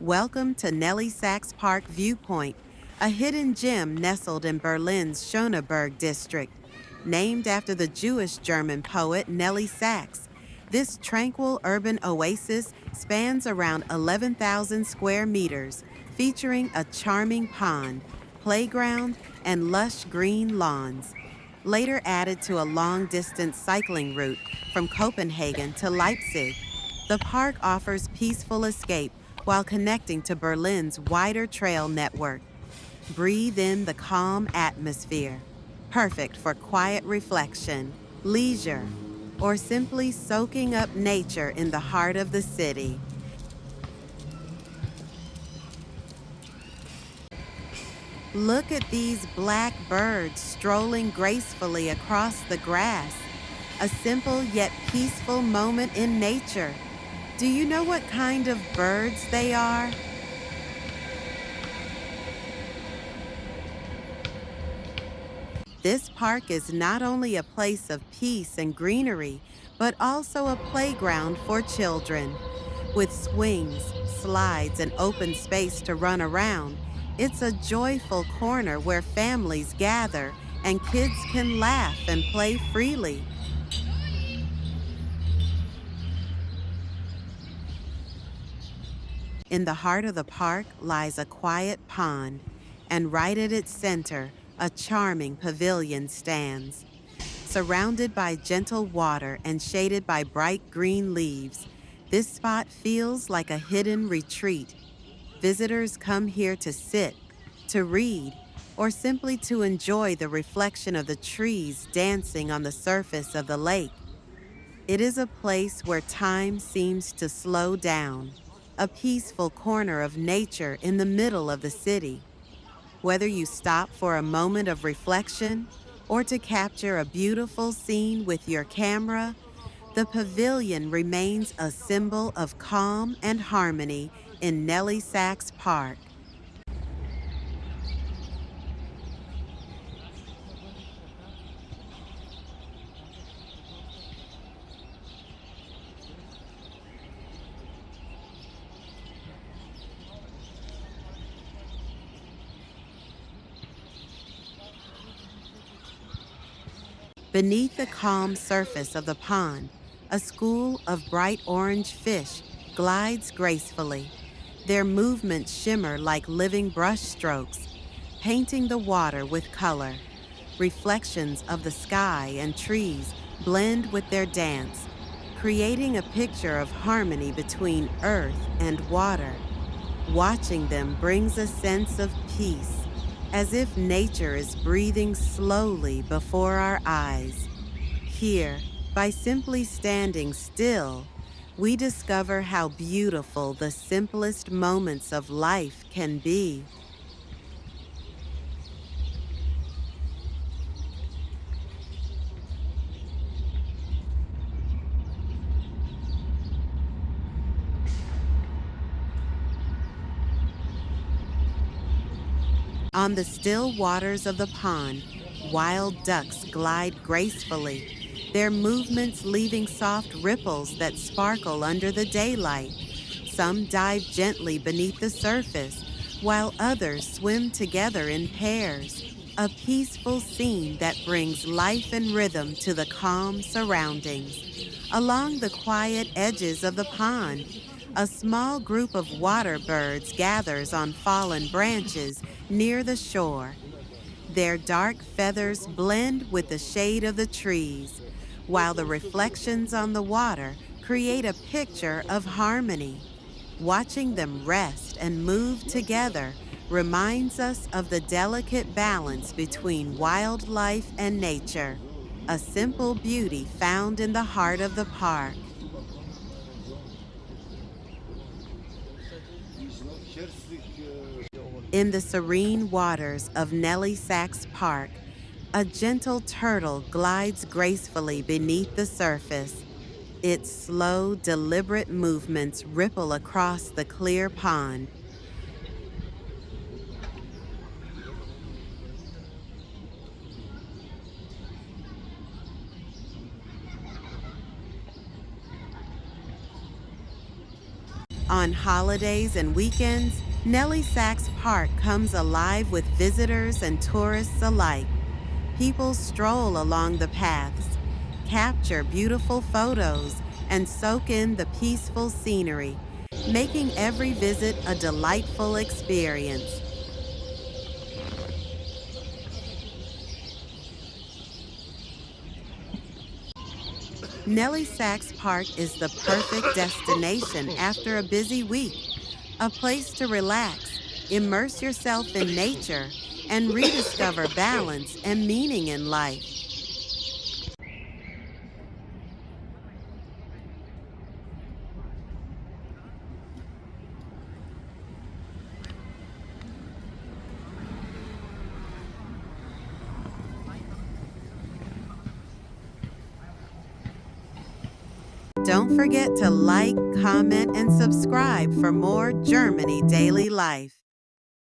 Welcome to Nelly-Sachs-Park Viewpoint, a hidden gem nestled in Berlin's Schöneberg district. Named after the Jewish-German poet Nelly-Sachs, this tranquil urban oasis spans around 11,000 square meters, featuring a charming pond, playground, and lush green lawns. Later added to a long-distance cycling route from Copenhagen to Leipzig, the park offers peaceful escape while connecting to Berlin's wider trail network. Breathe in the calm atmosphere, perfect for quiet reflection, leisure, or simply soaking up nature in the heart of the city. Look at these black birds strolling gracefully across the grass. A simple yet peaceful moment in nature. Do you know what kind of birds they are? This park is not only a place of peace and greenery, but also a playground for children. With swings, slides, and open space to run around, it's a joyful corner where families gather and kids can laugh and play freely. In the heart of the park lies a quiet pond, and right at its center, a charming pavilion stands. Surrounded by gentle water and shaded by bright green leaves, this spot feels like a hidden retreat. Visitors come here to sit, to read, or simply to enjoy the reflection of the trees dancing on the surface of the lake. It is a place where time seems to slow down, a peaceful corner of nature in the middle of the city. Whether you stop for a moment of reflection or to capture a beautiful scene with your camera, the pavilion remains a symbol of calm and harmony in Nelly-Sachs-Park. Beneath the calm surface of the pond, a school of bright orange fish glides gracefully. Their movements shimmer like living brushstrokes, painting the water with color. Reflections of the sky and trees blend with their dance, creating a picture of harmony between earth and water. Watching them brings a sense of peace, as if nature is breathing slowly before our eyes. Here, by simply standing still, we discover how beautiful the simplest moments of life can be. On the still waters of the pond, wild ducks glide gracefully, their movements leaving soft ripples that sparkle under the daylight. Some dive gently beneath the surface, while others swim together in pairs. A peaceful scene that brings life and rhythm to the calm surroundings. Along the quiet edges of the pond, a small group of water birds gathers on fallen branches near the shore. Their dark feathers blend with the shade of the trees, while the reflections on the water create a picture of harmony. Watching them rest and move together reminds us of the delicate balance between wildlife and nature, a simple beauty found in the heart of the park. In the serene waters of Nelly-Sachs-Park, a gentle turtle glides gracefully beneath the surface. Its slow, deliberate movements ripple across the clear pond. On On holidays and weekends, Nelly-Sachs-Park comes alive with visitors and tourists alike. People stroll along the paths, capture beautiful photos, and soak in the peaceful scenery, making every visit a delightful experience. Nelly-Sachs-Park is the perfect destination after a busy week, a place to relax, immerse yourself in nature, and rediscover balance and meaning in life. Don't forget to like, comment, and subscribe for more Germany Daily Life.